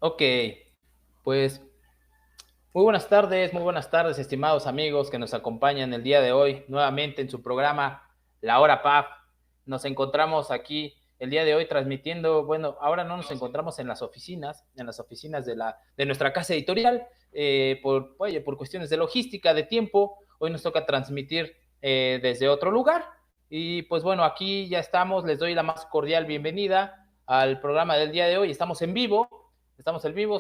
Ok, pues muy buenas tardes, estimados amigos que nos acompañan el día de hoy nuevamente en su programa La Hora PAF. Nos encontramos aquí el día de hoy transmitiendo, bueno, ahora no nos encontramos en las oficinas de nuestra casa editorial, por cuestiones de logística, de tiempo. Hoy nos toca transmitir desde otro lugar. Y pues bueno, aquí ya estamos, les doy la más cordial bienvenida al programa del día de hoy. Estamos en vivo,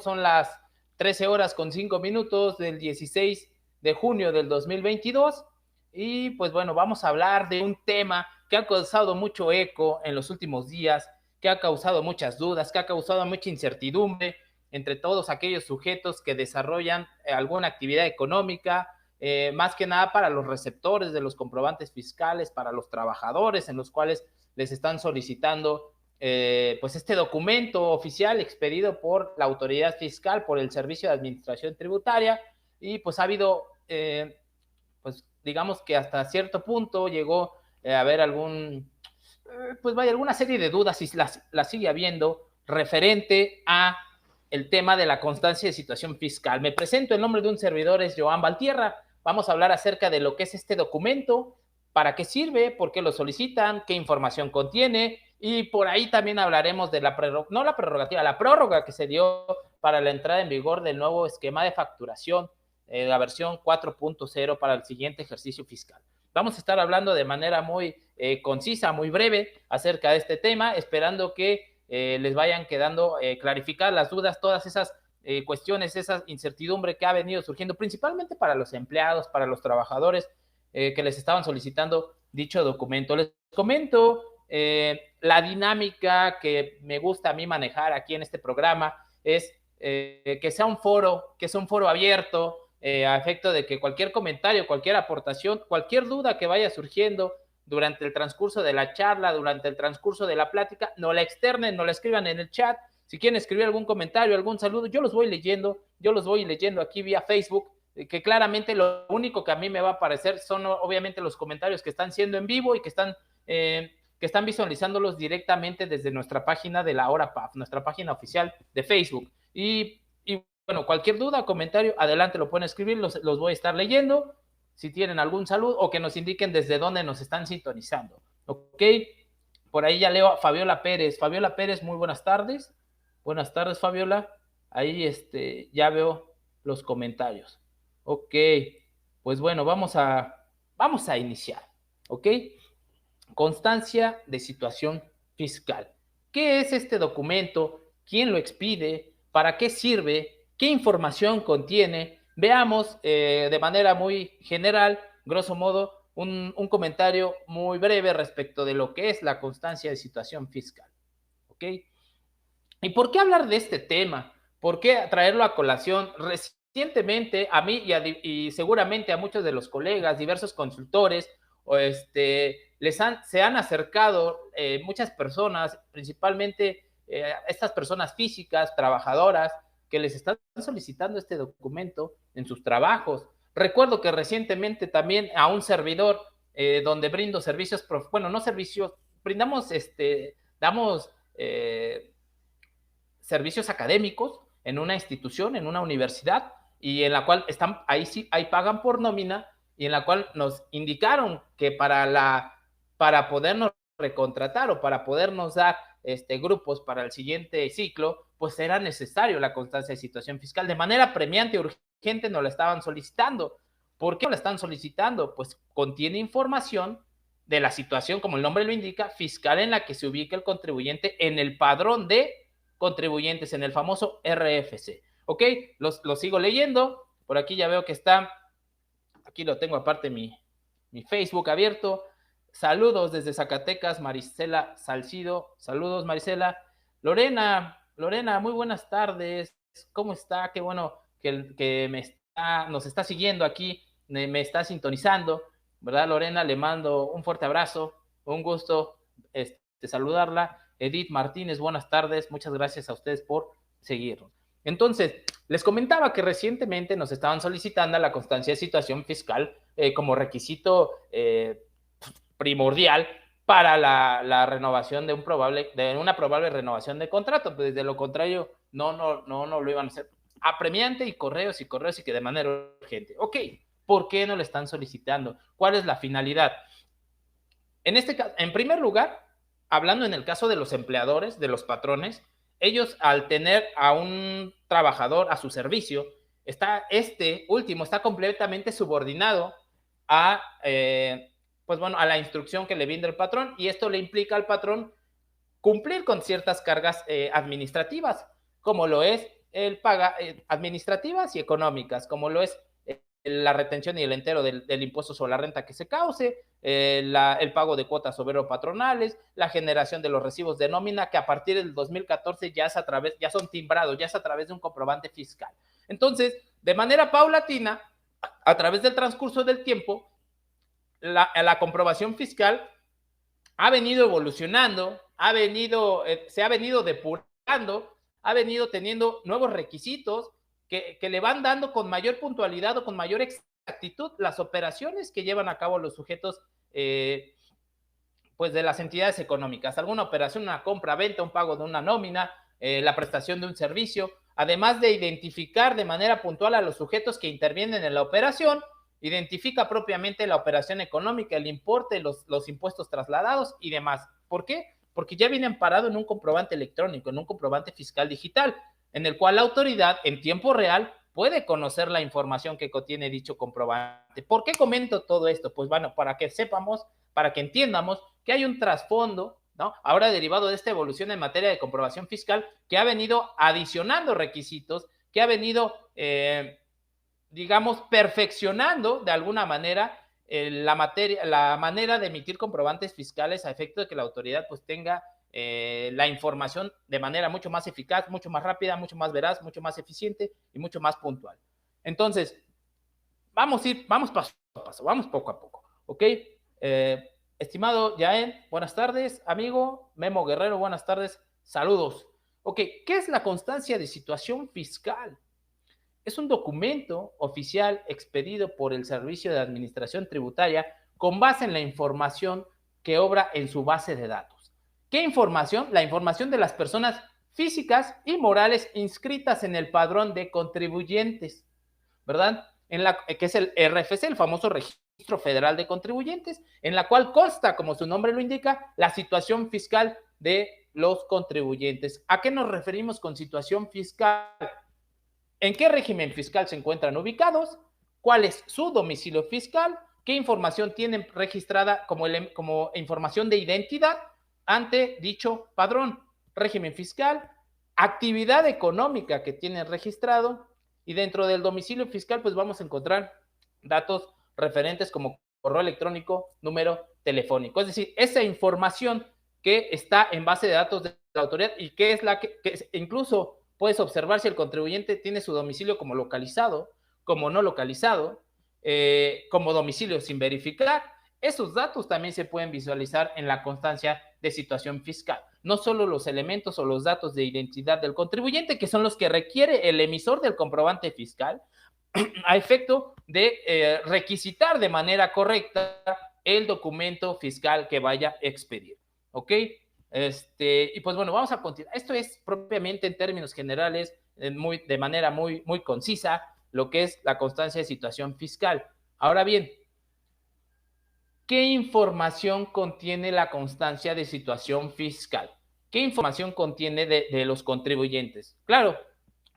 son las 13 horas con 5 minutos del 16 de junio del 2022. Y pues bueno, vamos a hablar de un tema que ha causado mucho eco en los últimos días, que ha causado muchas dudas, que ha causado mucha incertidumbre entre todos aquellos sujetos que desarrollan alguna actividad económica, más que nada para los receptores de los comprobantes fiscales, para los trabajadores en los cuales les están solicitando pues este documento oficial expedido por la autoridad fiscal, por el Servicio de Administración Tributaria. Y pues ha habido, pues digamos que hasta cierto punto llegó a haber alguna serie de dudas, y las sigue habiendo, referente a el tema de la constancia de situación fiscal. Me presento, el nombre de un servidor es Joan Valtierra. Vamos a hablar acerca de lo que es este documento, para qué sirve, por qué lo solicitan, qué información contiene, y por ahí también hablaremos de la prórroga que se dio para la entrada en vigor del nuevo esquema de facturación, la versión 4.0 para el siguiente ejercicio fiscal. Vamos a estar hablando de manera muy concisa, muy breve acerca de este tema, esperando que les vayan quedando clarificadas las dudas, todas esas cuestiones, esa incertidumbre que ha venido surgiendo, principalmente para los empleados, para los trabajadores que les estaban solicitando dicho documento. Les comento la dinámica que me gusta a mí manejar aquí en este programa es que sea un foro abierto, a efecto de que cualquier comentario, cualquier aportación, cualquier duda que vaya surgiendo durante el transcurso de la charla, durante el transcurso de la plática, no la externen, no la escriban en el chat. Si quieren escribir algún comentario, algún saludo, yo los voy leyendo aquí vía Facebook, que claramente lo único que a mí me va a aparecer son obviamente los comentarios que están siendo en vivo y que están visualizándolos directamente desde nuestra página de la Hora PAF, nuestra página oficial de Facebook. Y bueno, cualquier duda o comentario, adelante, lo pueden escribir, los voy a estar leyendo. Si tienen algún saludo o que nos indiquen desde dónde nos están sintonizando. Ok, por ahí ya leo a Fabiola Pérez. Fabiola Pérez, muy buenas tardes. Buenas tardes, Fabiola. Ahí ya veo los comentarios. Ok, pues bueno, vamos a iniciar. Ok, constancia de situación fiscal. ¿Qué es este documento? ¿Quién lo expide? ¿Para qué sirve? ¿Qué información contiene? Veamos de manera muy general, grosso modo, un comentario muy breve respecto de lo que es la constancia de situación fiscal. ¿Ok? ¿Y por qué hablar de este tema? ¿Por qué traerlo a colación? Recientemente a mí y seguramente a muchos de los colegas, diversos consultores, se han acercado muchas personas, principalmente estas personas físicas, trabajadoras, que les están solicitando este documento en sus trabajos. Recuerdo que recientemente también a un servidor donde brindo servicios, bueno, no servicios, brindamos, damos servicios académicos en una institución, en una universidad, y en la cual ahí pagan por nómina, y en la cual nos indicaron que para podernos recontratar o para podernos dar grupos para el siguiente ciclo, pues era necesario la constancia de situación fiscal. De manera premiante y urgente nos la estaban solicitando. ¿Por qué la están solicitando? Pues contiene información de la situación, como el nombre lo indica, fiscal, en la que se ubica el contribuyente en el padrón de contribuyentes, en el famoso RFC. Ok, los sigo leyendo. Por aquí ya veo que está, aquí lo tengo aparte mi Facebook abierto. Saludos desde Zacatecas, Marisela Salcido. Saludos, Marisela. Lorena, muy buenas tardes. ¿Cómo está? Qué bueno que nos está siguiendo aquí, me está sintonizando, ¿verdad, Lorena? Le mando un fuerte abrazo, un gusto saludarla. Edith Martínez, buenas tardes, muchas gracias a ustedes por seguirnos. Entonces, les comentaba que recientemente nos estaban solicitando la constancia de situación fiscal como requisito primordial para la renovación de una probable renovación de contrato, pues de lo contrario no lo iban a hacer. Apremiante y correos y que de manera urgente. Ok, ¿por qué no le están solicitando? ¿Cuál es la finalidad? En este caso, en primer lugar, hablando en el caso de los empleadores, de los patrones, ellos al tener a un trabajador a su servicio, este último está completamente subordinado a, pues bueno, a la instrucción que le brinda el patrón, y esto le implica al patrón cumplir con ciertas cargas administrativas, como lo es el paga administrativas y económicas, como lo es la retención y el entero del impuesto sobre la renta que se cause, el pago de cuotas obrero-patronales, la generación de los recibos de nómina, que a partir del 2014 ya son timbrados, ya es a través de un comprobante fiscal. Entonces, de manera paulatina, a través del transcurso del tiempo, la comprobación fiscal ha venido evolucionando, se ha venido depurando, ha venido teniendo nuevos requisitos que le van dando con mayor puntualidad o con mayor exactitud las operaciones que llevan a cabo los sujetos pues de las entidades económicas. Alguna operación, una compra, venta, un pago de una nómina, la prestación de un servicio, además de identificar de manera puntual a los sujetos que intervienen en la operación, identifica propiamente la operación económica, el importe, los impuestos trasladados y demás. ¿Por qué? Porque ya viene amparado en un comprobante electrónico, en un comprobante fiscal digital, en el cual la autoridad en tiempo real puede conocer la información que contiene dicho comprobante. ¿Por qué comento todo esto? Pues bueno, para que sepamos, para que entiendamos que hay un trasfondo, ¿no? Ahora derivado de esta evolución en materia de comprobación fiscal, que ha venido adicionando requisitos, que ha venido, digamos, perfeccionando de alguna manera la manera de emitir comprobantes fiscales a efecto de que la autoridad pues tenga la información de manera mucho más eficaz, mucho más rápida, mucho más veraz, mucho más eficiente y mucho más puntual. Entonces, vamos paso a paso, vamos poco a poco, ¿ok? Estimado Yael, buenas tardes, amigo Memo Guerrero, buenas tardes, saludos. Ok, ¿qué es la constancia de situación fiscal? Es un documento oficial expedido por el Servicio de Administración Tributaria con base en la información que obra en su base de datos. ¿Qué información? La información de las personas físicas y morales inscritas en el padrón de contribuyentes, ¿verdad? Que es el RFC, el famoso Registro Federal de Contribuyentes, en la cual consta, como su nombre lo indica, la situación fiscal de los contribuyentes. ¿A qué nos referimos con situación fiscal? ¿En qué régimen fiscal se encuentran ubicados? ¿Cuál es su domicilio fiscal? ¿Qué información tienen registrada como información de identidad ante dicho padrón? Régimen fiscal, actividad económica que tienen registrado, y dentro del domicilio fiscal pues vamos a encontrar datos referentes como correo electrónico, número telefónico. Es decir, esa información que está en base de datos de la autoridad y que es la que incluso puedes observar si el contribuyente tiene su domicilio como localizado, como no localizado, como domicilio sin verificar. Esos datos también se pueden visualizar en la constancia de situación fiscal. No solo los elementos o los datos de identidad del contribuyente, que son los que requiere el emisor del comprobante fiscal, a efecto de requisitar de manera correcta el documento fiscal que vaya a expedir. ¿Ok? Y pues bueno, vamos a continuar. Esto es propiamente en términos generales, de manera muy concisa, lo que es la constancia de situación fiscal. Ahora bien, ¿qué información contiene la constancia de situación fiscal? ¿Qué información contiene de los contribuyentes? Claro,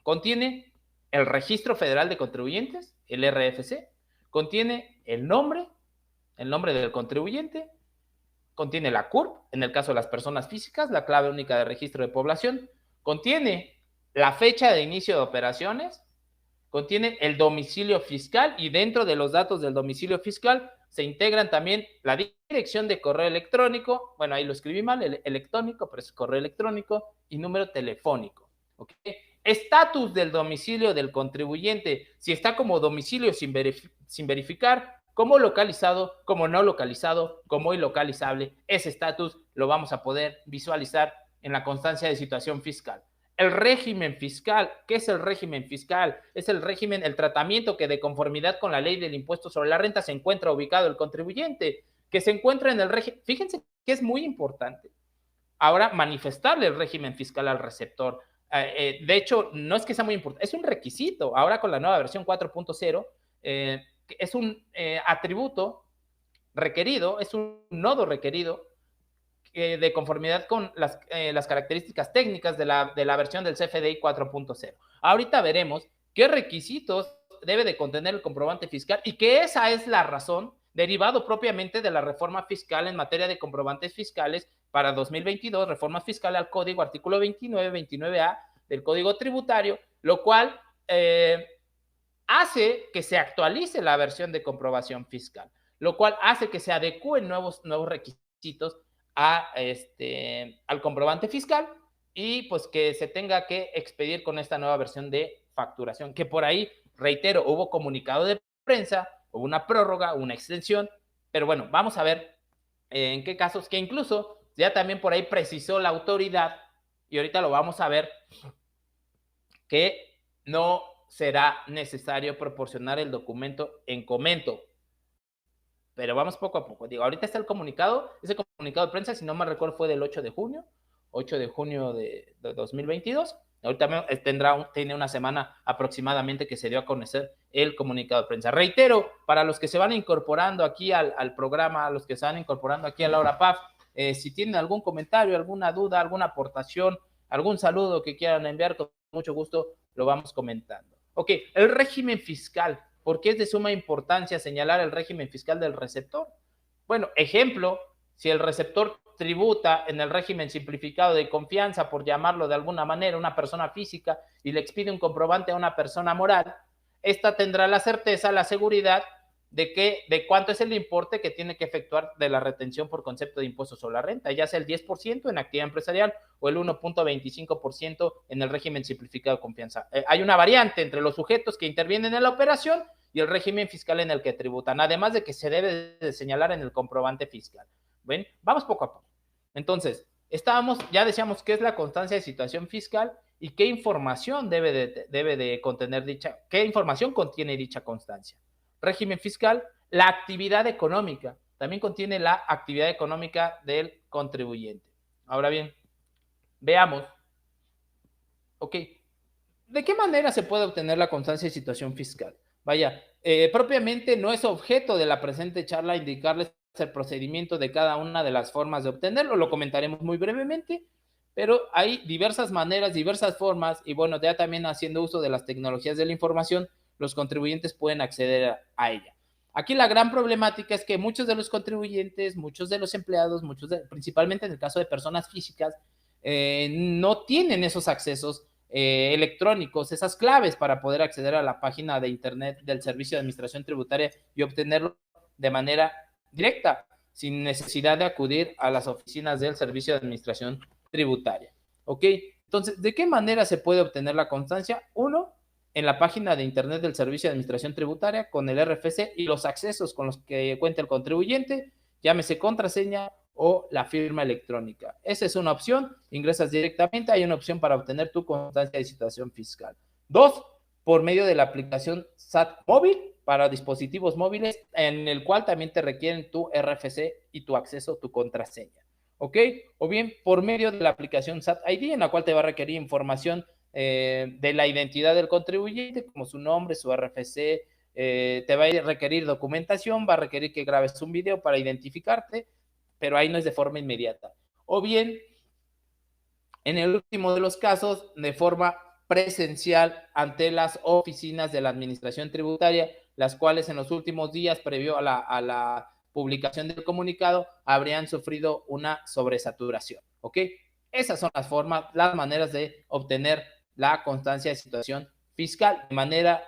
contiene el Registro Federal de Contribuyentes, el RFC, contiene el nombre del contribuyente, contiene la CURP, en el caso de las personas físicas, la clave única de registro de población, contiene la fecha de inicio de operaciones, contiene el domicilio fiscal, y dentro de los datos del domicilio fiscal se integran también la dirección de correo electrónico, bueno, ahí lo escribí mal, electrónico, pero es correo electrónico, y número telefónico. ¿Okay? Estatus del domicilio del contribuyente, si está como domicilio sin verificar, como localizado, como no localizado, como ilocalizable. Ese estatus lo vamos a poder visualizar en la constancia de situación fiscal. El régimen fiscal, ¿qué es el régimen fiscal? Es el régimen, el tratamiento que de conformidad con la ley del impuesto sobre la renta se encuentra ubicado el contribuyente, que se encuentra en el régimen. Fíjense que es muy importante. Ahora, manifestarle el régimen fiscal al receptor. De hecho, no es que sea muy importante, es un requisito. Ahora con la nueva versión 4.0, es un atributo requerido, es un nodo requerido de conformidad con las características técnicas de la versión del CFDI 4.0. Ahorita veremos qué requisitos debe de contener el comprobante fiscal y que esa es la razón derivado propiamente de la reforma fiscal en materia de comprobantes fiscales para 2022, reforma fiscal al código, artículo 29, 29A del Código Tributario, lo cual hace que se actualice la versión de comprobación fiscal, lo cual hace que se adecúen nuevos requisitos al comprobante fiscal y pues que se tenga que expedir con esta nueva versión de facturación, que por ahí, reitero, hubo comunicado de prensa, hubo una prórroga, una extensión, pero bueno, vamos a ver en qué casos, que incluso ya también por ahí precisó la autoridad, y ahorita lo vamos a ver, que no será necesario proporcionar el documento en comento. Pero vamos poco a poco. Digo, ahorita está el comunicado, ese comunicado de prensa, si no me recuerdo, fue del 8 de junio de 2022. Ahorita tiene una semana aproximadamente que se dio a conocer el comunicado de prensa. Reitero, para los que se van incorporando aquí al programa, a los que se van incorporando aquí a la hora PAF, si tienen algún comentario, alguna duda, alguna aportación, algún saludo que quieran enviar, con mucho gusto lo vamos comentando. Ok, el régimen fiscal. ¿Por qué es de suma importancia señalar el régimen fiscal del receptor? Bueno, ejemplo, si el receptor tributa en el régimen simplificado de confianza, por llamarlo de alguna manera, una persona física y le expide un comprobante a una persona moral, esta tendrá la certeza, la seguridad de cuánto es el importe que tiene que efectuar de la retención por concepto de impuesto sobre la renta, ya sea el 10% en actividad empresarial o el 1.25% en el régimen simplificado de confianza. Hay una variante entre los sujetos que intervienen en la operación y el régimen fiscal en el que tributan, además de que se debe de señalar en el comprobante fiscal. ¿Ven? Vamos poco a poco. Entonces, ya decíamos qué es la constancia de situación fiscal y qué información debe de contener qué información contiene dicha constancia. Régimen fiscal, la actividad económica, también contiene la actividad económica del contribuyente. Ahora bien, veamos, ok, ¿de qué manera se puede obtener la constancia de situación fiscal? Vaya, propiamente no es objeto de la presente charla indicarles el procedimiento de cada una de las formas de obtenerlo, lo comentaremos muy brevemente, pero hay diversas maneras, diversas formas, y bueno, ya también haciendo uso de las tecnologías de la información, los contribuyentes pueden acceder a ella. Aquí la gran problemática es que muchos de los contribuyentes, muchos de los empleados, principalmente en el caso de personas físicas, no tienen esos accesos electrónicos, esas claves para poder acceder a la página de internet del Servicio de Administración Tributaria y obtenerlo de manera directa, sin necesidad de acudir a las oficinas del Servicio de Administración Tributaria. ¿Ok? Entonces, ¿de qué manera se puede obtener la constancia? Uno, en la página de internet del Servicio de Administración Tributaria con el RFC y los accesos con los que cuenta el contribuyente, llámese contraseña o la firma electrónica. Esa es una opción, ingresas directamente, hay una opción para obtener tu constancia de situación fiscal. Dos, por medio de la aplicación SAT móvil para dispositivos móviles, en el cual también te requieren tu RFC y tu acceso, tu contraseña. ¿Ok? O bien por medio de la aplicación SAT ID, en la cual te va a requerir información de la identidad del contribuyente, como su nombre, su RFC, te va a requerir documentación, va a requerir que grabes un video para identificarte, pero ahí no es de forma inmediata. O bien, en el último de los casos, de forma presencial ante las oficinas de la Administración Tributaria, las cuales en los últimos días, previo a la publicación del comunicado, habrían sufrido una sobresaturación. ¿Ok? Esas son las formas, las maneras de obtener la constancia de situación fiscal de manera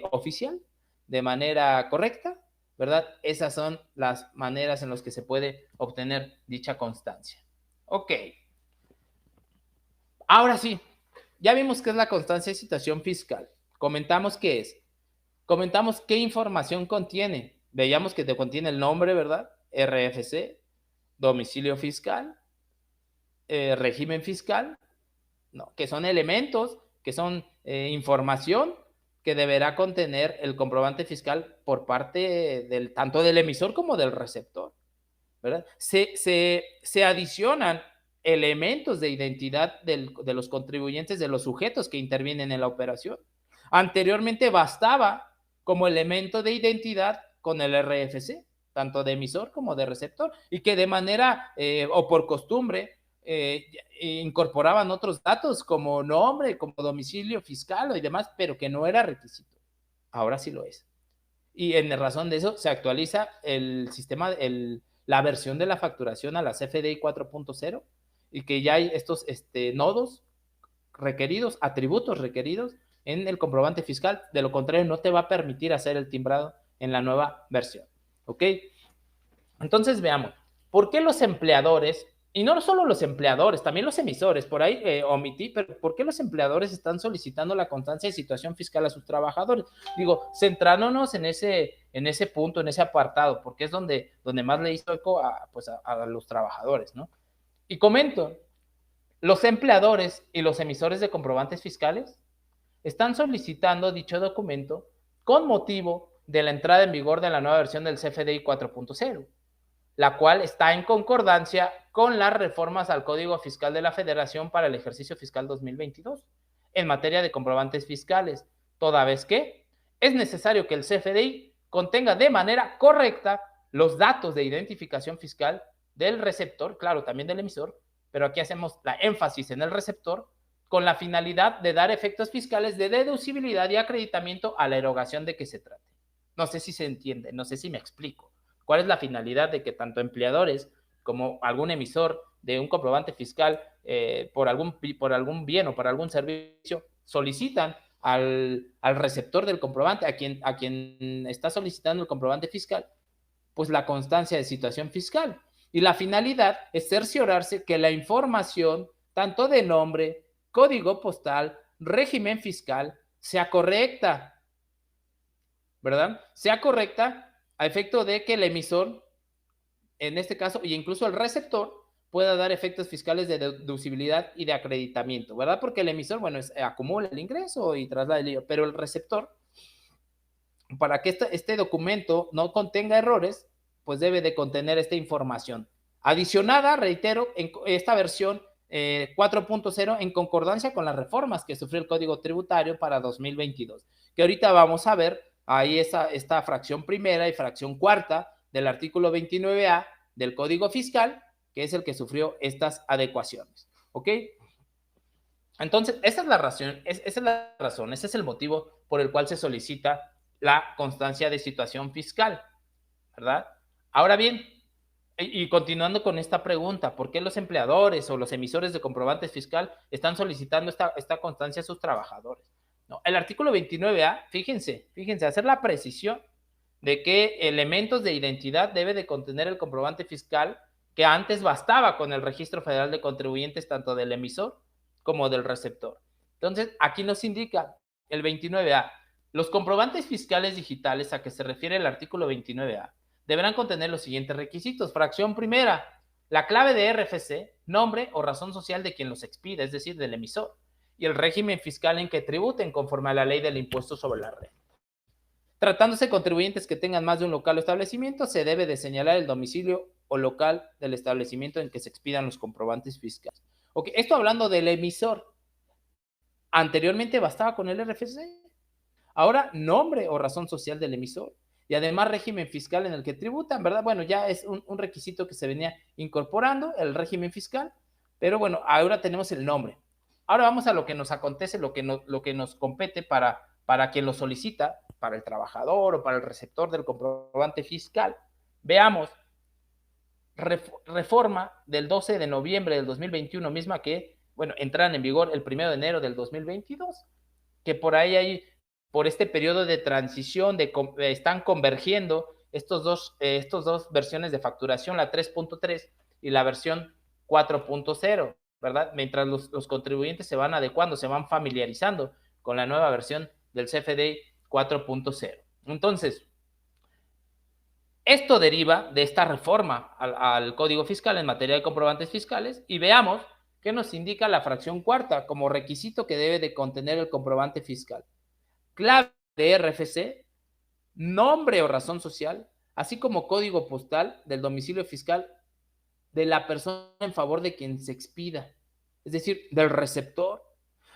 oficial, de manera correcta, ¿verdad? Esas son las maneras en las que se puede obtener dicha constancia. Ok. Ahora sí, ya vimos qué es la constancia de situación fiscal. Comentamos qué es. Comentamos qué información contiene. Veíamos que te contiene el nombre, ¿verdad? RFC, domicilio fiscal, régimen fiscal, no, que son elementos, que son información que deberá contener el comprobante fiscal por parte tanto del emisor como del receptor. ¿verdad? Se adicionan elementos de identidad de los contribuyentes, de los sujetos que intervienen en la operación. Anteriormente bastaba como elemento de identidad con el RFC, tanto de emisor como de receptor, y que de manera o por costumbre incorporaban otros datos como nombre, como domicilio fiscal y demás, pero que no era requisito. Ahora sí lo es. Y en razón de eso se actualiza el sistema, la versión de la facturación a la CFDI 4.0 y que ya hay estos nodos requeridos, atributos requeridos en el comprobante fiscal. De lo contrario, no te va a permitir hacer el timbrado en la nueva versión. ¿Ok? Entonces veamos, ¿por qué los empleadores, y no solo los empleadores, también los emisores, por ahí omití, pero ¿por qué los empleadores están solicitando la constancia de situación fiscal a sus trabajadores? Digo, centrándonos en ese punto, en ese apartado, porque es donde más le hizo eco a los trabajadores, ¿no? Y comento, los empleadores y los emisores de comprobantes fiscales están solicitando dicho documento con motivo de la entrada en vigor de la nueva versión del CFDI 4.0, la cual está en concordancia con las reformas al Código Fiscal de la Federación para el ejercicio fiscal 2022 en materia de comprobantes fiscales, toda vez que es necesario que el CFDI contenga de manera correcta los datos de identificación fiscal del receptor, claro, también del emisor, pero aquí hacemos la énfasis en el receptor, con la finalidad de dar efectos fiscales de deducibilidad y acreditamiento a la erogación de que se trate. No sé si se entiende, no sé si me explico. ¿Cuál es la finalidad de que tanto empleadores como algún emisor de un comprobante fiscal por algún bien o por algún servicio solicitan al receptor del comprobante, a quien está solicitando el comprobante fiscal, pues la constancia de situación fiscal? Y la finalidad es cerciorarse que la información, tanto de nombre, código postal, régimen fiscal, sea correcta, ¿verdad? Sea correcta a efecto de que el emisor, en este caso, y incluso el receptor, pueda dar efectos fiscales de deducibilidad y de acreditamiento, ¿verdad? Porque el emisor, bueno, acumula el ingreso y traslada el IVA, pero el receptor, para que este documento no contenga errores, pues debe de contener esta información. Adicionada, reitero, en esta versión 4.0 en concordancia con las reformas que sufrió el Código Tributario para 2022, que ahorita vamos a ver ahí esta fracción primera y fracción cuarta del artículo 29A del Código Fiscal, que es el que sufrió estas adecuaciones. ¿Ok? Entonces, esa es la razón, ese es el motivo por el cual se solicita la constancia de situación fiscal, ¿verdad? Ahora bien, y continuando con esta pregunta, ¿por qué los empleadores o los emisores de comprobantes fiscal están solicitando esta constancia a sus trabajadores? No, el artículo 29A, fíjense, hacer la precisión de qué elementos de identidad debe de contener el comprobante fiscal, que antes bastaba con el Registro Federal de Contribuyentes tanto del emisor como del receptor. Entonces, aquí nos indica el 29A, los comprobantes fiscales digitales a que se refiere el artículo 29A deberán contener los siguientes requisitos. Fracción primera, la clave de RFC, nombre o razón social de quien los expide, es decir, del emisor, y el régimen fiscal en que tributen conforme a la ley del impuesto sobre la renta. Tratándose de contribuyentes que tengan más de un local o establecimiento, se debe de señalar el domicilio o local del establecimiento en que se expidan los comprobantes fiscales. Okay, esto hablando del emisor. Anteriormente bastaba con el RFC. Ahora, nombre o razón social del emisor. Y además régimen fiscal en el que tributan, ¿verdad? Bueno, ya es un requisito que se venía incorporando, el régimen fiscal, pero bueno, ahora tenemos el nombre. Ahora vamos a lo que nos acontece, lo que nos compete para quien lo solicita, para el trabajador o para el receptor del comprobante fiscal. Veamos, reforma del 12 de noviembre del 2021, misma que, bueno, entran en vigor el 1 de enero del 2022, que por ahí hay, por este periodo de transición, están convergiendo estos dos versiones de facturación, la 3.3 y la versión 4.0, ¿verdad? Mientras los contribuyentes se van adecuando, se van familiarizando con la nueva versión del CFDI 4.0. Entonces, esto deriva de esta reforma al Código Fiscal en materia de comprobantes fiscales y veamos qué nos indica la fracción cuarta como requisito que debe de contener el comprobante fiscal. Clave de RFC, nombre o razón social, así como código postal del domicilio fiscal de la persona en favor de quien se expida, es decir, del receptor.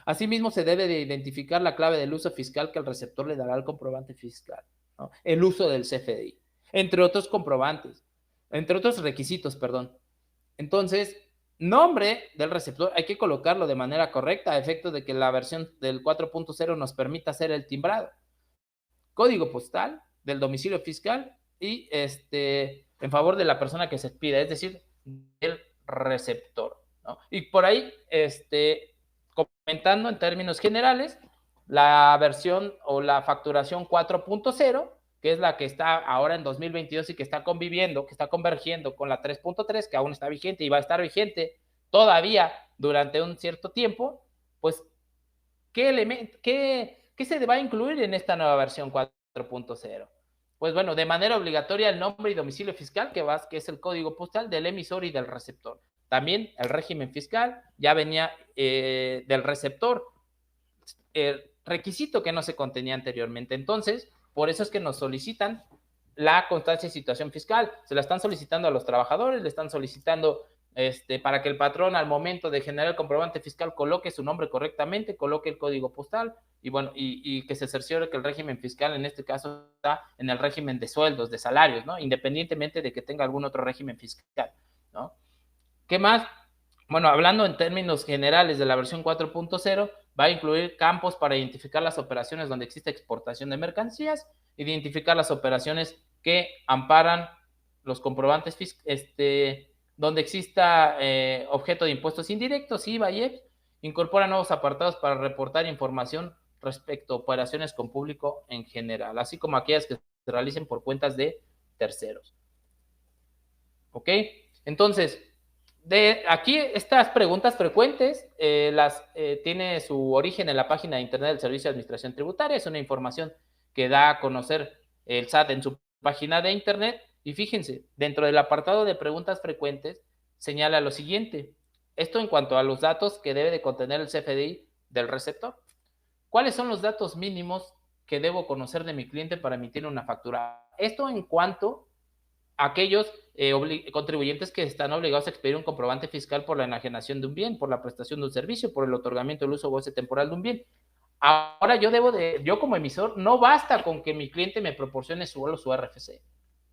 Asimismo, se debe de identificar la clave del uso fiscal que el receptor le dará al comprobante fiscal, ¿no? El uso del CFDI, entre otros comprobantes, entre otros requisitos, perdón. Entonces, nombre del receptor hay que colocarlo de manera correcta a efectos de que la versión del 4.0 nos permita hacer el timbrado. Código postal del domicilio fiscal y en favor de la persona que se expida, es decir, del receptor, ¿no? Y por ahí, comentando en términos generales, la versión o la facturación 4.0, que es la que está ahora en 2022 y que está conviviendo, que está convergiendo con la 3.3, que aún está vigente y va a estar vigente todavía durante un cierto tiempo, pues, ¿qué se va a incluir en esta nueva versión 4.0? Pues bueno, de manera obligatoria el nombre y domicilio fiscal, que es el código postal del emisor y del receptor. También el régimen fiscal ya venía del receptor, requisito que no se contenía anteriormente. Entonces, por eso es que nos solicitan la constancia de situación fiscal. Se la están solicitando a los trabajadores, le están solicitando para que el patrón al momento de generar el comprobante fiscal coloque su nombre correctamente, coloque el código postal y bueno, y que se cerciore que el régimen fiscal en este caso está en el régimen de sueldos, de salarios, ¿no? Independientemente de que tenga algún otro régimen fiscal, ¿no? ¿Qué más? Bueno, hablando en términos generales de la versión 4.0, va a incluir campos para identificar las operaciones donde existe exportación de mercancías, identificar las operaciones que amparan los comprobantes donde exista objeto de impuestos indirectos, IVA y EPS, incorpora nuevos apartados para reportar información respecto a operaciones con público en general, así como aquellas que se realicen por cuentas de terceros. ¿Ok? Entonces, de aquí estas preguntas frecuentes tiene su origen en la página de internet del Servicio de Administración Tributaria. Es una información que da a conocer el SAT en su página de internet. Y fíjense, dentro del apartado de preguntas frecuentes señala lo siguiente. Esto en cuanto a los datos que debe de contener el CFDI del receptor. ¿Cuáles son los datos mínimos que debo conocer de mi cliente para emitir una factura? Esto en cuanto aquellos contribuyentes que están obligados a expedir un comprobante fiscal por la enajenación de un bien, por la prestación de un servicio, por el otorgamiento del uso o goce temporal de un bien. Ahora yo como emisor, no basta con que mi cliente me proporcione solo su RFC,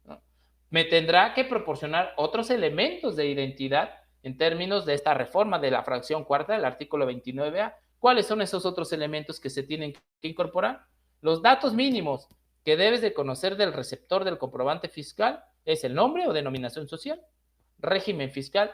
¿no? Me tendrá que proporcionar otros elementos de identidad en términos de esta reforma de la fracción cuarta del artículo 29A. ¿Cuáles son esos otros elementos que se tienen que incorporar? Los datos mínimos que debes de conocer del receptor del comprobante fiscal es el nombre o denominación social, régimen fiscal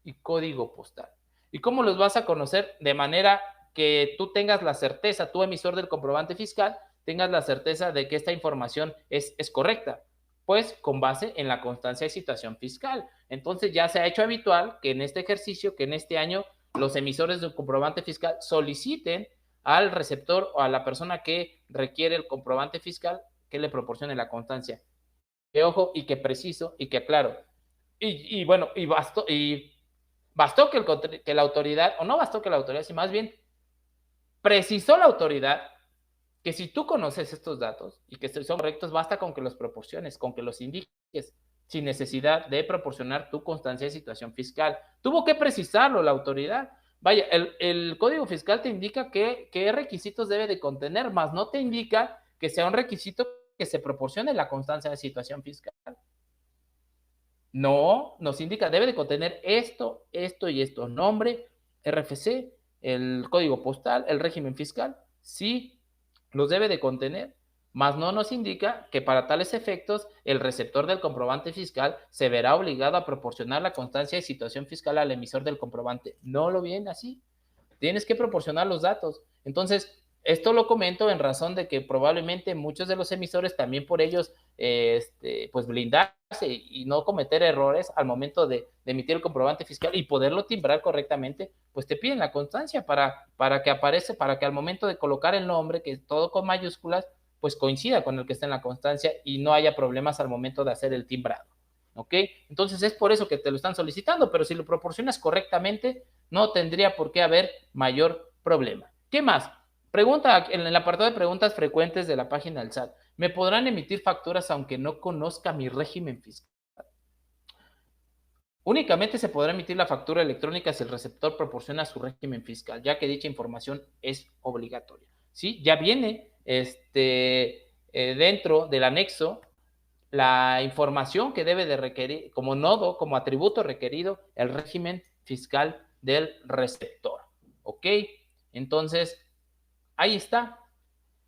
y código postal. ¿Y cómo los vas a conocer? De manera que tú tengas la certeza, tú emisor del comprobante fiscal, tengas la certeza de que esta información es correcta, pues con base en la constancia de situación fiscal. Entonces ya se ha hecho habitual que en este ejercicio, que en este año, los emisores del comprobante fiscal soliciten al receptor o a la persona que requiere el comprobante fiscal que le proporcione la constancia. Que ojo y que preciso y que claro. Y bueno, bastó que la autoridad, o no bastó que la autoridad, sino más bien precisó la autoridad que si tú conoces estos datos y que son correctos, basta con que los proporciones, con que los indiques, sin necesidad de proporcionar tu constancia de situación fiscal. Tuvo que precisarlo la autoridad. Vaya, el Código Fiscal te indica qué requisitos debe de contener, más no te indica que sea un requisito que se proporcione la constancia de situación fiscal. No, nos indica, debe de contener esto, esto y esto. Nombre, RFC, el código postal, el régimen fiscal. Sí, los debe de contener, mas no nos indica que para tales efectos el receptor del comprobante fiscal se verá obligado a proporcionar la constancia de situación fiscal al emisor del comprobante. No lo viene así. Tienes que proporcionar los datos. Entonces, esto lo comento en razón de que probablemente muchos de los emisores también por ellos, pues blindarse y no cometer errores al momento de emitir el comprobante fiscal y poderlo timbrar correctamente, pues te piden la constancia para que aparece, para que al momento de colocar el nombre, que todo con mayúsculas, pues coincida con el que está en la constancia y no haya problemas al momento de hacer el timbrado. ¿Ok? Entonces es por eso que te lo están solicitando, pero si lo proporcionas correctamente, no tendría por qué haber mayor problema. ¿Qué más? Pregunta en el apartado de preguntas frecuentes de la página del SAT. ¿Me podrán emitir facturas aunque no conozca mi régimen fiscal? Únicamente se podrá emitir la factura electrónica si el receptor proporciona su régimen fiscal, ya que dicha información es obligatoria. ¿Sí? Ya viene dentro del anexo la información que debe de requerir como nodo, como atributo requerido, el régimen fiscal del receptor. ¿Ok? Entonces, ahí está.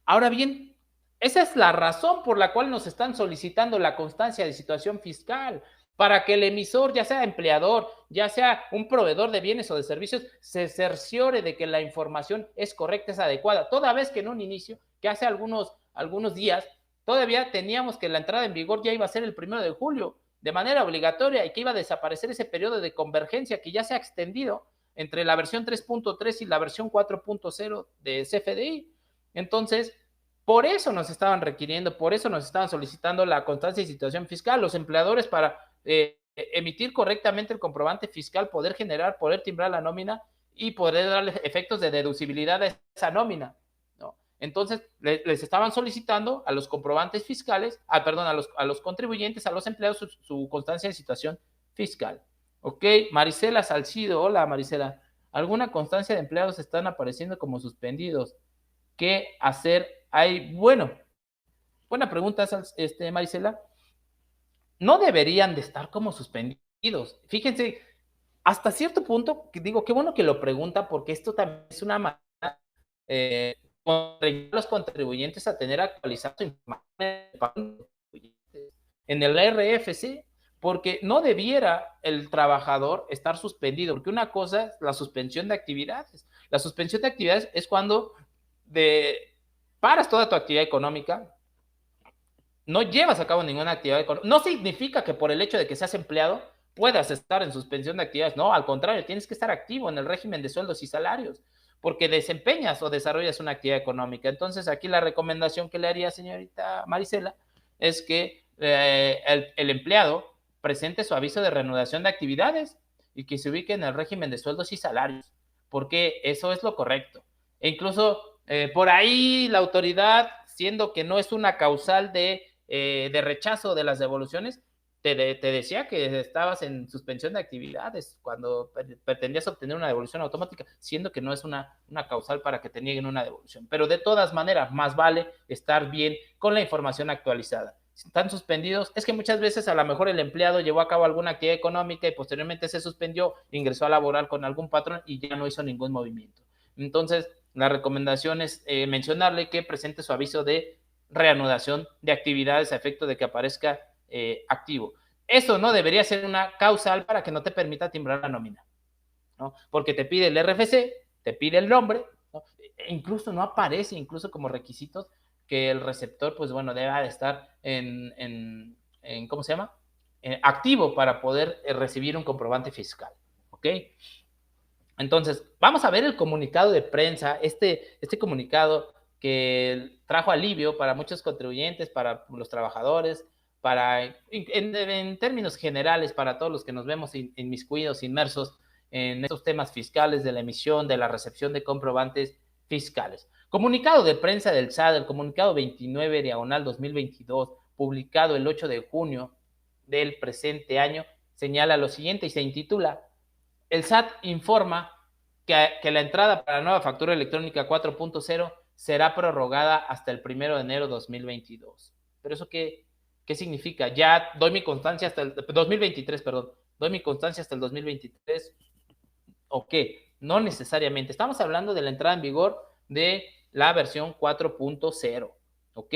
Ahora bien, esa es la razón por la cual nos están solicitando la constancia de situación fiscal, para que el emisor, ya sea empleador, ya sea un proveedor de bienes o de servicios, se cerciore de que la información es correcta, es adecuada. Toda vez que en un inicio, que hace algunos días, todavía teníamos que la entrada en vigor ya iba a ser el 1 de julio, de manera obligatoria, y que iba a desaparecer ese periodo de convergencia que ya se ha extendido entre la versión 3.3 y la versión 4.0 de CFDI. Entonces, por eso nos estaban requiriendo, por eso nos estaban solicitando la constancia de situación fiscal, los empleadores para emitir correctamente el comprobante fiscal, poder generar, poder timbrar la nómina y poder darle efectos de deducibilidad a esa nómina, ¿no? Entonces, les estaban solicitando a los comprobantes fiscales, perdón, a los contribuyentes, a los empleados, su constancia de situación fiscal. Ok, Marisela Salcido, hola Marisela. ¿Alguna constancia de empleados están apareciendo como suspendidos? ¿Qué hacer ahí? Bueno, buena pregunta, Marisela. No deberían de estar como suspendidos. Fíjense, hasta cierto punto, digo, qué bueno que lo pregunta, porque esto también es una manera de los contribuyentes a tener actualizado su información en el RFC, porque no debiera el trabajador estar suspendido, porque una cosa es la suspensión de actividades. La suspensión de actividades es cuando paras toda tu actividad económica, no llevas a cabo ninguna actividad económica. No significa que por el hecho de que seas empleado puedas estar en suspensión de actividades. No, al contrario, tienes que estar activo en el régimen de sueldos y salarios, porque desempeñas o desarrollas una actividad económica. Entonces, aquí la recomendación que le haría, señorita Marisela, es que el empleado presente su aviso de reanudación de actividades y que se ubique en el régimen de sueldos y salarios, porque eso es lo correcto. E incluso por ahí la autoridad, siendo que no es una causal de rechazo de las devoluciones, te decía que estabas en suspensión de actividades cuando pretendías obtener una devolución automática, siendo que no es una causal para que te nieguen una devolución. Pero de todas maneras, más vale estar bien con la información actualizada. Si están suspendidos, es que muchas veces a lo mejor el empleado llevó a cabo alguna actividad económica y posteriormente se suspendió, ingresó a laborar con algún patrón y ya no hizo ningún movimiento. Entonces, la recomendación es mencionarle que presente su aviso de reanudación de actividades a efecto de que aparezca activo. Eso no debería ser una causal para que no te permita timbrar la nómina, ¿no? Porque te pide el RFC, te pide el nombre, ¿no? E incluso no aparece, incluso como requisitos, que el receptor, pues bueno, deba de estar en ¿cómo se llama? Activo para poder recibir un comprobante fiscal, ¿ok? Entonces, vamos a ver el comunicado de prensa, este comunicado que trajo alivio para muchos contribuyentes, para los trabajadores, en términos generales, para todos los que nos vemos inmiscuidos, inmersos en estos temas fiscales de la emisión, de la recepción de comprobantes fiscales. Comunicado de prensa del SAT, el comunicado 29/2022, publicado el 8 de junio del presente año, señala lo siguiente y se intitula: el SAT informa que la entrada para la nueva factura electrónica 4.0 será prorrogada hasta el 1 de enero de 2022. ¿Pero eso qué significa? Ya doy mi constancia hasta el 2023, perdón. Doy mi constancia hasta el 2023. ¿O qué? No necesariamente. Estamos hablando de la entrada en vigor de la versión 4.0. ¿Ok?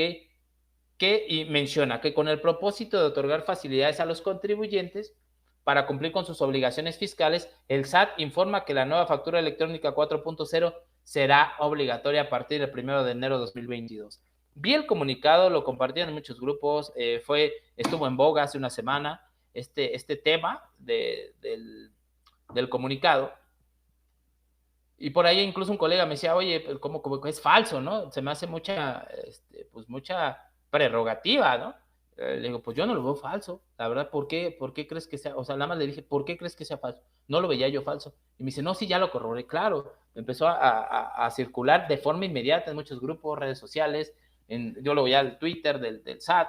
Y menciona que con el propósito de otorgar facilidades a los contribuyentes para cumplir con sus obligaciones fiscales, el SAT informa que la nueva factura electrónica 4.0 será obligatoria a partir del 1 de enero de 2022. Vi el comunicado, lo compartieron en muchos grupos, estuvo en boga hace una semana este tema del comunicado. Y por ahí incluso un colega me decía, oye, como es falso, ¿no? Se me hace mucha prerrogativa, ¿no? Le digo, pues yo no lo veo falso, la verdad. ¿Por qué crees que sea? O sea, nada más le dije, ¿por qué crees que sea falso? No lo veía yo falso. Y me dice, no, sí, ya lo corroboré, claro. Empezó a circular de forma inmediata en muchos grupos, redes sociales, yo lo veía en Twitter del SAT,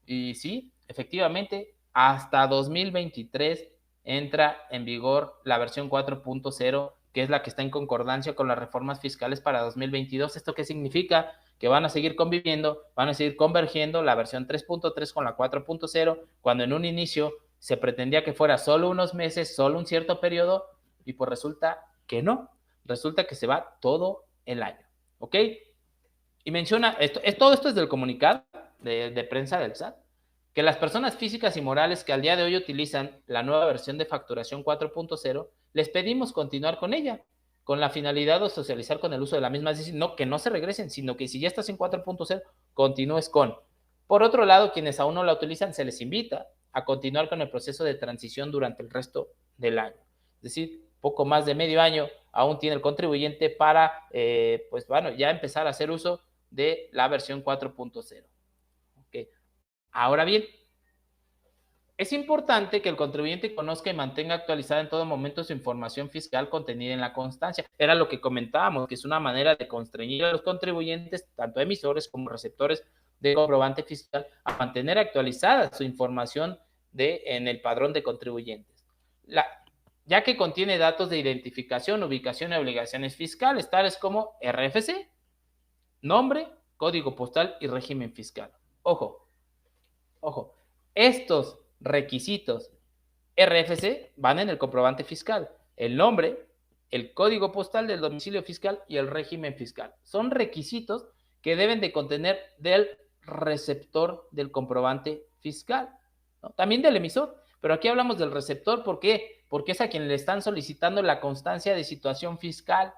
y sí, efectivamente, hasta 2023 entra en vigor la versión 4.0, que es la que está en concordancia con las reformas fiscales para 2022. ¿Esto qué significa? Que van a seguir conviviendo, van a seguir convergiendo la versión 3.3 con la 4.0, cuando en un inicio se pretendía que fuera solo unos meses, solo un cierto periodo, y pues resulta que no, resulta que se va todo el año, ¿ok? Y menciona, todo esto es del comunicado de prensa del SAT, que las personas físicas y morales que al día de hoy utilizan la nueva versión de facturación 4.0, les pedimos continuar con ella, con la finalidad de socializar con el uso de la misma, es decir, no, que no se regresen, sino que si ya estás en 4.0, continúes con. Por otro lado, quienes aún no la utilizan, se les invita a continuar con el proceso de transición durante el resto del año. Es decir, poco más de medio año aún tiene el contribuyente para, pues bueno, ya empezar a hacer uso de la versión 4.0. Okay. Ahora bien, es importante que el contribuyente conozca y mantenga actualizada en todo momento su información fiscal contenida en la constancia. Era lo que comentábamos, que es una manera de constreñir a los contribuyentes, tanto emisores como receptores de comprobante fiscal, a mantener actualizada su información en el padrón de contribuyentes. Ya que contiene datos de identificación, ubicación y obligaciones fiscales, tales como RFC, nombre, código postal y régimen fiscal. Ojo, estos requisitos RFC van en el comprobante fiscal. El nombre, el código postal del domicilio fiscal y el régimen fiscal. Son requisitos que deben de contener del receptor del comprobante fiscal, ¿no? También del emisor, pero aquí hablamos del receptor. ¿Por qué? Porque es a quien le están solicitando la constancia de situación fiscal.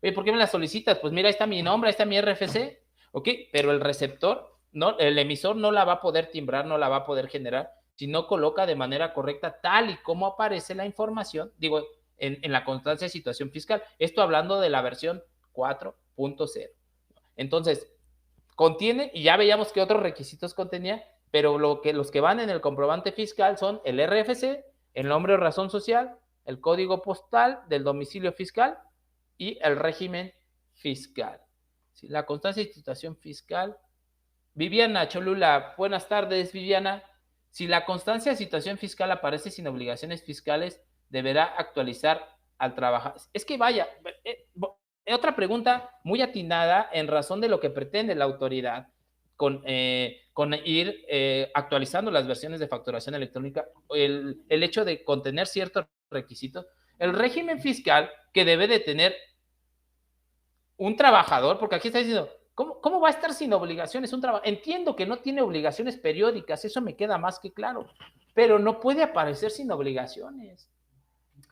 Oye, ¿por qué me la solicitas? Pues mira, ahí está mi nombre, ahí está mi RFC, ¿ok? Pero el receptor, no, el emisor no la va a poder timbrar, no la va a poder generar si no coloca de manera correcta tal y como aparece la información, digo, en la constancia de situación fiscal. Esto hablando de la versión 4.0. Entonces, contiene, y ya veíamos que otros requisitos contenía, pero los que van en el comprobante fiscal son el RFC, el nombre o razón social, el código postal del domicilio fiscal y el régimen fiscal. ¿Sí? La constancia de situación fiscal. Viviana Cholula, buenas tardes, Viviana. Si la constancia de situación fiscal aparece sin obligaciones fiscales, deberá actualizar al trabajar. Es que vaya, otra pregunta muy atinada en razón de lo que pretende la autoridad con ir actualizando las versiones de facturación electrónica, el hecho de contener ciertos requisitos, el régimen fiscal que debe de tener un trabajador, porque aquí está diciendo, ¿cómo va a estar sin obligaciones un trabajador? Entiendo que no tiene obligaciones periódicas, eso me queda más que claro, pero no puede aparecer sin obligaciones.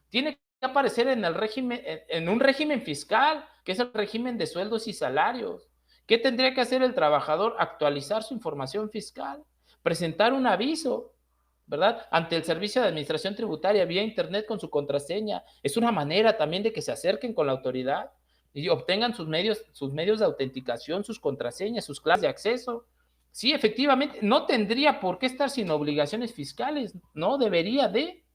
Tiene que aparecer en el régimen, en un régimen fiscal, que es el régimen de sueldos y salarios. ¿Qué tendría que hacer el trabajador? Actualizar su información fiscal, presentar un aviso, ¿verdad? Ante el Servicio de Administración Tributaria vía internet con su contraseña. Es una manera también de que se acerquen con la autoridad y obtengan sus medios de autenticación, sus contraseñas, sus claves de acceso. Sí, efectivamente, no tendría por qué estar sin obligaciones fiscales, no debería de.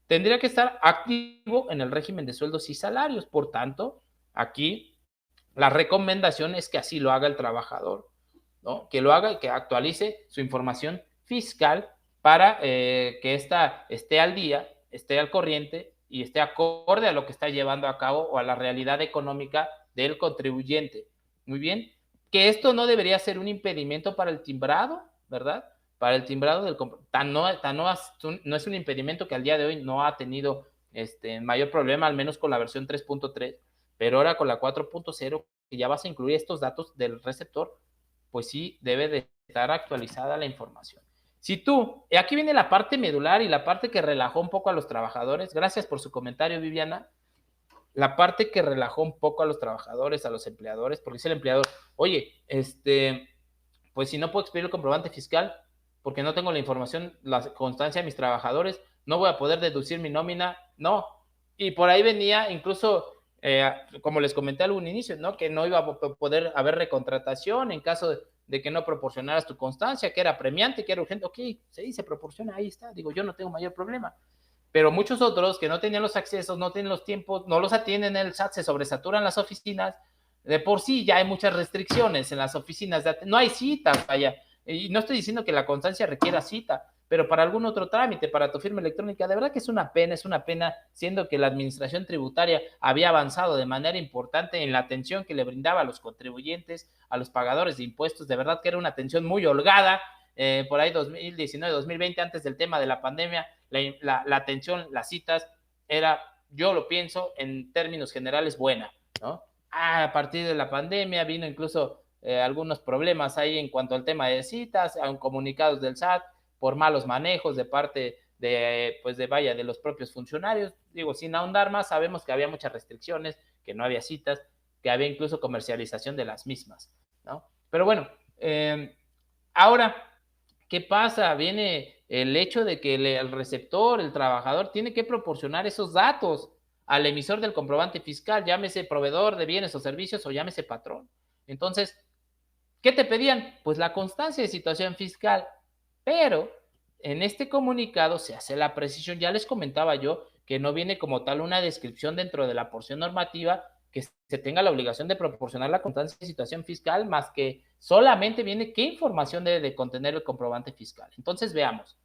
Tendría que estar activo en el régimen de sueldos y salarios. Por tanto, aquí la recomendación es que así lo haga el trabajador, ¿no? Que lo haga y que actualice su información fiscal para que ésta esté al día, esté al corriente y esté acorde a lo que está llevando a cabo o a la realidad económica del contribuyente. Muy bien, que esto no debería ser un impedimento para el timbrado, ¿verdad? Para el timbrado del no es un impedimento que al día de hoy no ha tenido mayor problema, al menos con la versión 3.3, pero ahora con la 4.0, que ya vas a incluir estos datos del receptor, pues sí debe de estar actualizada la información. Si tú, aquí viene la parte medular y la parte que relajó un poco a los trabajadores, gracias por su comentario, Viviana, la parte que relajó un poco a los trabajadores, a los empleadores, porque dice el empleador, oye, pues si no puedo expedir el comprobante fiscal, porque no tengo la información, la constancia de mis trabajadores, no voy a poder deducir mi nómina, no. Y por ahí venía incluso, como les comenté al inicio, ¿no? Que no iba a poder haber recontratación en caso de que no proporcionaras tu constancia, que era premiante, que era urgente. Ok, sí, se proporciona, ahí está. Digo, yo no tengo mayor problema. Pero muchos otros que no tenían los accesos, no tienen los tiempos, no los atienden en el SAT, se sobresaturan las oficinas. De por sí ya hay muchas restricciones en las oficinas, no hay citas, vaya. Y no estoy diciendo que la constancia requiera cita, pero para algún otro trámite, para tu firma electrónica, de verdad que es una pena, siendo que la administración tributaria había avanzado de manera importante en la atención que le brindaba a los contribuyentes, a los pagadores de impuestos, de verdad que era una atención muy holgada. Por ahí 2019, 2020, antes del tema de la pandemia, la atención, las citas, era, yo lo pienso, en términos generales, buena, ¿no? A partir de la pandemia vino incluso algunos problemas ahí en cuanto al tema de citas, comunicados del SAT por malos manejos de parte de, pues de los propios funcionarios. Digo, sin ahondar más, sabemos que había muchas restricciones, que no había citas, que había incluso comercialización de las mismas, ¿no? Pero bueno, ahora, ¿qué pasa? Viene el hecho de que el receptor, el trabajador, tiene que proporcionar esos datos al emisor del comprobante fiscal, llámese proveedor de bienes o servicios o llámese patrón. Entonces, ¿qué te pedían? Pues la constancia de situación fiscal, pero en este comunicado se hace la precisión, ya les comentaba yo, que no viene como tal una descripción dentro de la porción normativa que se tenga la obligación de proporcionar la constancia de situación fiscal, más que solamente viene qué información debe de contener el comprobante fiscal. Entonces veamos,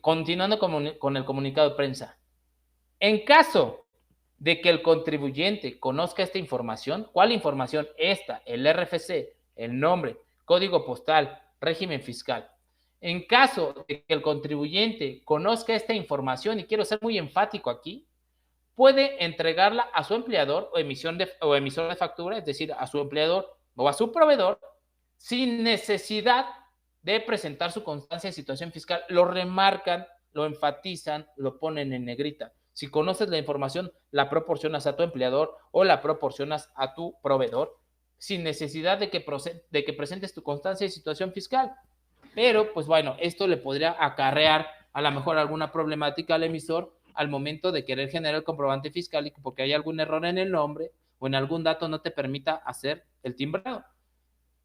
continuando con el comunicado de prensa. En caso de que el contribuyente conozca esta información, ¿cuál información? Esta, el RFC, el nombre, código postal, régimen fiscal. En caso de que el contribuyente conozca esta información, y quiero ser muy enfático aquí, puede entregarla a su empleador o emisor de factura, es decir, a su empleador o a su proveedor, sin necesidad de presentar su constancia de situación fiscal. Lo remarcan, lo enfatizan, lo ponen en negrita. Si conoces la información, la proporcionas a tu empleador o la proporcionas a tu proveedor sin necesidad de que presentes tu constancia de situación fiscal. Pero, pues bueno, esto le podría acarrear a lo mejor alguna problemática al emisor al momento de querer generar el comprobante fiscal y porque hay algún error en el nombre o en algún dato no te permita hacer el timbrado.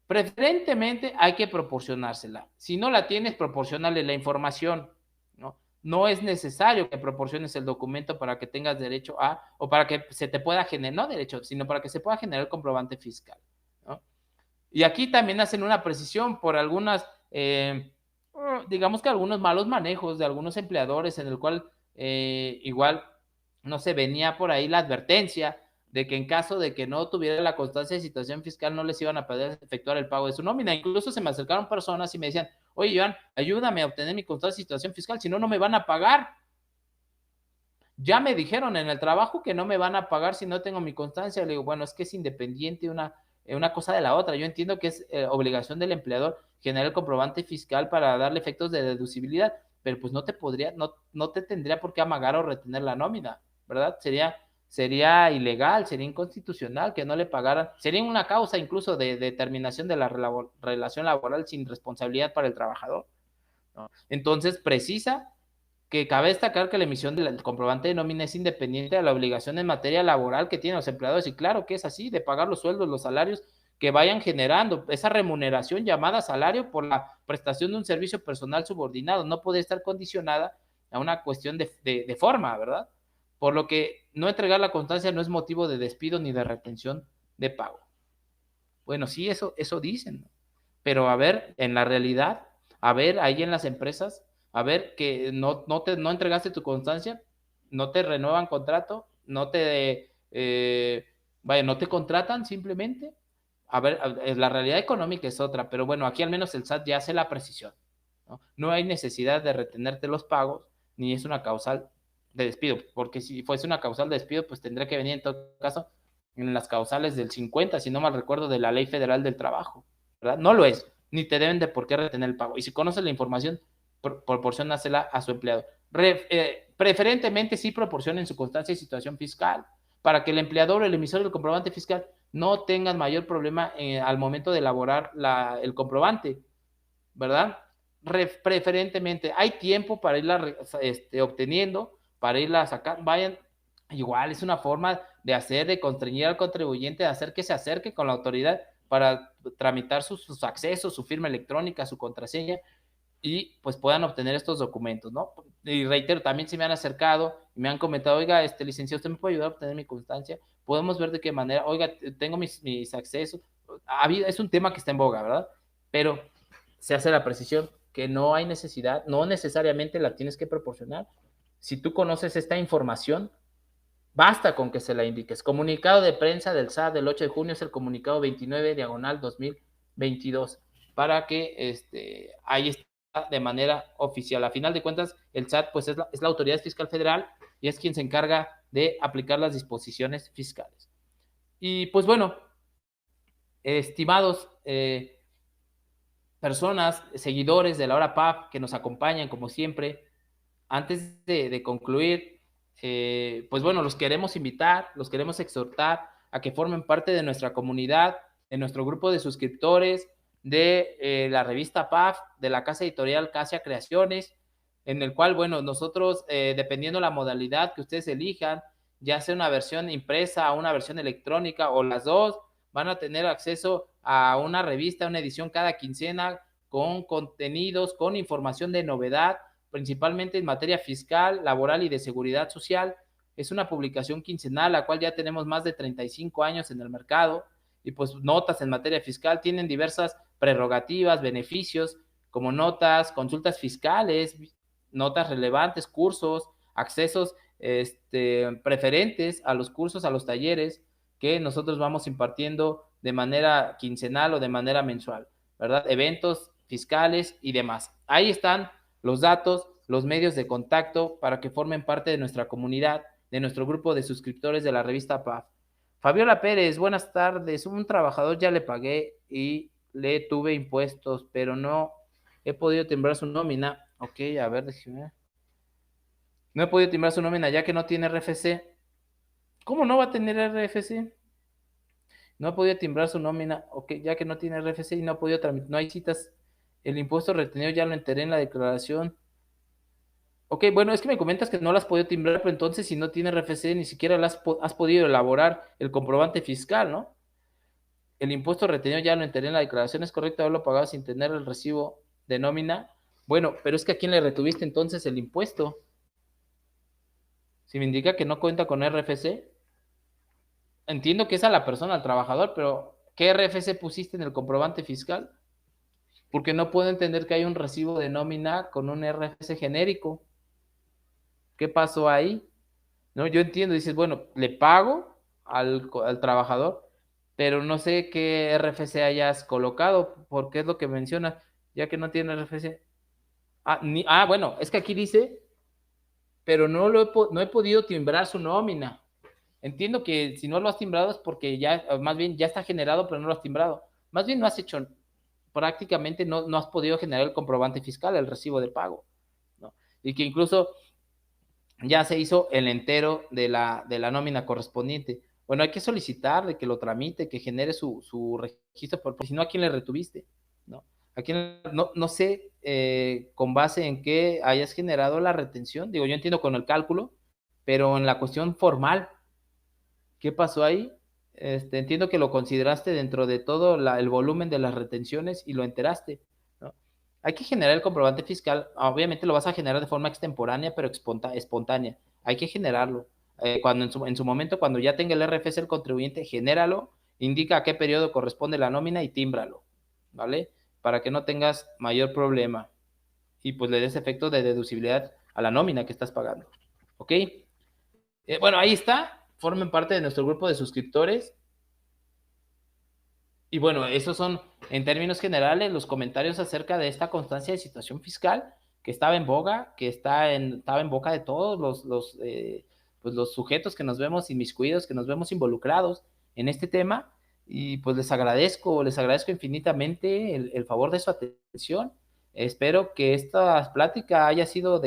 Preferentemente hay que proporcionársela. Si no la tienes, proporcionale la información, ¿no? No es necesario que proporciones el documento para que tengas derecho a, o para que se te pueda generar, no derecho, sino para que se pueda generar el comprobante fiscal, ¿no? Y aquí también hacen una precisión por algunas, digamos que algunos malos manejos de algunos empleadores en el cual igual, no sé, venía por ahí la advertencia de que en caso de que no tuviera la constancia de situación fiscal no les iban a poder efectuar el pago de su nómina. Incluso se me acercaron personas y me decían, oye, Joan, ayúdame a obtener mi constancia de situación fiscal, si no, no me van a pagar. Ya me dijeron en el trabajo que no me van a pagar si no tengo mi constancia. Le digo, bueno, es que es independiente una cosa de la otra. Yo entiendo que es obligación del empleador generar el comprobante fiscal para darle efectos de deducibilidad, pero pues no te tendría por qué amagar o retener la nómina, ¿verdad? Sería ilegal, sería inconstitucional que no le pagaran. Sería una causa incluso de terminación de la relación laboral sin responsabilidad para el trabajador, ¿no? Entonces, precisa que cabe destacar que la emisión del comprobante de nómina es independiente de la obligación en materia laboral que tienen los empleadores, y claro que es así, de pagar los sueldos, los salarios que vayan generando, esa remuneración llamada salario por la prestación de un servicio personal subordinado, no puede estar condicionada a una cuestión de forma, ¿verdad? Por lo que no entregar la constancia no es motivo de despido ni de retención de pago. Bueno, sí, eso dicen, ¿no? Pero a ver, en la realidad, a ver, ahí en las empresas, a ver que no entregaste tu constancia, no te renuevan contrato, no te contratan simplemente. A ver, la realidad económica es otra, pero bueno, aquí al menos el SAT ya hace la precisión, ¿no? No hay necesidad de retenerte los pagos, ni es una causal de despido, porque si fuese una causal de despido, pues tendría que venir en todo caso en las causales del 50, si no mal recuerdo, de la Ley Federal del Trabajo, ¿verdad? No lo es, ni te deben de por qué retener el pago. Y si conoces la información, proporcionásela a su empleado. Preferentemente sí proporcionen su constancia y situación fiscal para que el empleador o el emisor del comprobante fiscal no tengan mayor problema al momento de elaborar el comprobante, ¿verdad? Preferentemente hay tiempo para irla obteniendo, para irla sacando, vayan, igual es una forma de constreñir al contribuyente, de hacer que se acerque con la autoridad para tramitar sus accesos, su firma electrónica, su contraseña, y pues puedan obtener estos documentos, ¿no? Y reitero, también se me han acercado y me han comentado, oiga, licenciado, ¿usted me puede ayudar a obtener mi constancia? Podemos ver de qué manera, oiga, tengo mis accesos. Es un tema que está en boga, ¿verdad? Pero se hace la precisión, que no hay necesidad, no necesariamente la tienes que proporcionar. Si tú conoces esta información, basta con que se la indiques. Comunicado de prensa del SAT del 8 de junio es el comunicado 29/2022, para que ahí está de manera oficial. A final de cuentas, el SAT pues es la autoridad fiscal federal y es quien se encarga de aplicar las disposiciones fiscales. Y pues bueno, estimados personas, seguidores de la hora PAF que nos acompañan como siempre, antes de concluir, pues bueno, los queremos invitar, los queremos exhortar a que formen parte de nuestra comunidad, de nuestro grupo de suscriptores, de la revista PAF, de la casa editorial Casia Creaciones, en el cual, bueno, nosotros, dependiendo la modalidad que ustedes elijan, ya sea una versión impresa o una versión electrónica o las dos, van a tener acceso a una revista, una edición cada quincena con contenidos, con información de novedad, principalmente en materia fiscal, laboral y de seguridad social. Es una publicación quincenal, la cual ya tenemos más de 35 años en el mercado, y pues notas en materia fiscal tienen diversas prerrogativas, beneficios, como notas, consultas fiscales, notas relevantes, cursos, accesos preferentes a los cursos, a los talleres que nosotros vamos impartiendo de manera quincenal o de manera mensual, ¿verdad? Eventos fiscales y demás. Ahí están los datos, los medios de contacto para que formen parte de nuestra comunidad, de nuestro grupo de suscriptores de la revista PAF. Fabiola Pérez, buenas tardes. Un trabajador ya le pagué y le tuve impuestos, pero no he podido timbrar su nómina. Ok, a ver, déjeme. No he podido timbrar su nómina ya que no tiene RFC. ¿Cómo no va a tener RFC? No ha podido timbrar su nómina, ok, ya que no tiene RFC y no ha podido tramitar, no hay citas. El impuesto retenido ya lo enteré en la declaración. Ok, bueno, es que me comentas que no las has podido timbrar, pero entonces si no tiene RFC ni siquiera has podido elaborar el comprobante fiscal, ¿no? El impuesto retenido ya lo enteré en la declaración, ¿es correcto haberlo pagado sin tener el recibo de nómina? Bueno, pero es que ¿a quién le retuviste entonces el impuesto? Si me indica que no cuenta con RFC, entiendo que es a la persona, al trabajador, pero ¿qué RFC pusiste en el comprobante fiscal? Porque no puedo entender que hay un recibo de nómina con un RFC genérico. ¿Qué pasó ahí? ¿No? Yo entiendo, dices, bueno, le pago al trabajador, pero no sé qué RFC hayas colocado, porque es lo que menciona, ya que no tiene RFC. Bueno, es que aquí dice, pero no he podido timbrar su nómina. Entiendo que si no lo has timbrado es porque ya, más bien ya está generado, pero no lo has timbrado. Más bien no has hecho, prácticamente no has podido generar el comprobante fiscal, el recibo de pago, ¿no? Y que incluso ya se hizo el entero de la nómina correspondiente. Bueno, hay que solicitar de que lo tramite, que genere su registro, porque si no, ¿a quién le retuviste? ¿No? ¿A quién? No sé con base en qué hayas generado la retención. Digo, yo entiendo con el cálculo, pero en la cuestión formal, ¿qué pasó ahí? Entiendo que lo consideraste dentro de todo el volumen de las retenciones y lo enteraste, ¿no? Hay que generar el comprobante fiscal, obviamente lo vas a generar de forma extemporánea, pero espontánea. Hay que generarlo. Cuando en su momento, cuando ya tenga el RFC el contribuyente, genéralo, indica a qué periodo corresponde la nómina y tímbralo, ¿vale? Para que no tengas mayor problema y pues le des efecto de deducibilidad a la nómina que estás pagando, ¿ok? Bueno, ahí está, formen parte de nuestro grupo de suscriptores. Y bueno, esos son, en términos generales, los comentarios acerca de esta constancia de situación fiscal que estaba en boga, que estaba en boca de todos pues los sujetos que nos vemos inmiscuidos, que nos vemos involucrados en este tema. Y pues les agradezco infinitamente el favor de su atención. Espero que esta plática haya sido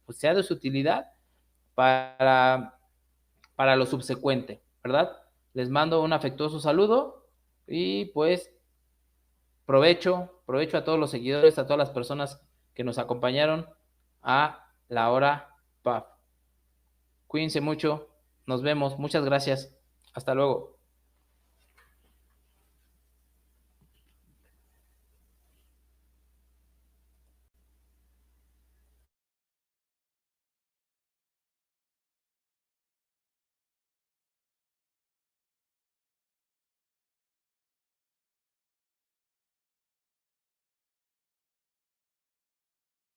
pues sea de su utilidad para, para lo subsecuente, ¿verdad? Les mando un afectuoso saludo y pues provecho a todos los seguidores, a todas las personas que nos acompañaron a la hora PAF. Cuídense mucho, nos vemos, muchas gracias, hasta luego.